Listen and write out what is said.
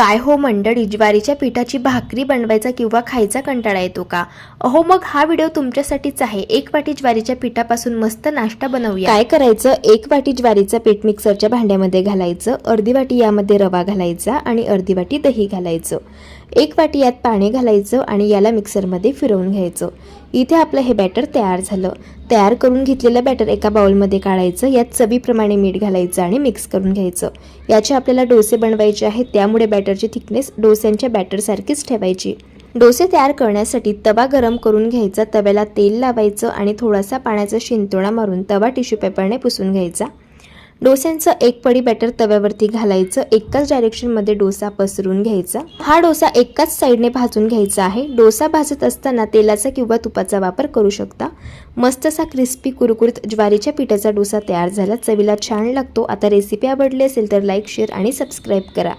काय हो मंडळी, ज्वारीच्या पिठाची भाकरी बनवायचा किंवा खायचा कंटाळा येतो का? अहो मग हा व्हिडिओ तुमच्यासाठीच आहे। 1 वाटी ज्वारीच्या पिठापासून मस्त नाश्ता बनवूया। काय करायचं, 1 वाटी ज्वारीचं पीठ मिक्सरच्या भांड्यामध्ये घालायचं, अर्धी वाटी यामध्ये रवा घालायचा आणि अर्धी वाटी दही घालायचं, 1 वाटी यात पाणी घालायचं आणि याला मिक्सरमध्ये फिरवून घ्यायचं। इथे आपलं हे बॅटर तयार झालं। तयार करून घेतलेलं बॅटर एका बाउलमध्ये काढायचं, यात चवीप्रमाणे मीठ घालायचं आणि मिक्स करून घ्यायचं। याचे आपल्याला डोसे बनवायचे आहेत, त्यामुळे बॅटरची थिकनेस डोस्यांच्या बॅटरसारखीच ठेवायची। डोसे तयार करण्यासाठी तवा गरम करून घ्यायचा, तव्याला तेल लावायचं आणि थोडासा पाण्याचा शिंतोडा मारून तवा टिश्यू पेपरने पुसून घ्यायचा। डोस्यांचं 1 पडी बॅटर तव्यावरती घालायचं, एकाच डायरेक्शनमध्ये डोसा पसरून घ्यायचा। हा डोसा एकाच साईडने भाजून घ्यायचा आहे। डोसा भाजत असताना तेलाचा किंवा तुपाचा वापर करू शकता। मस्त असा क्रिस्पी कुरकुरीत ज्वारीच्या पिठाचा डोसा तयार झाला, चवीला छान लागतो। आता रेसिपी आवडली असेल तर लाईक, शेअर आणि सबस्क्राईब करा।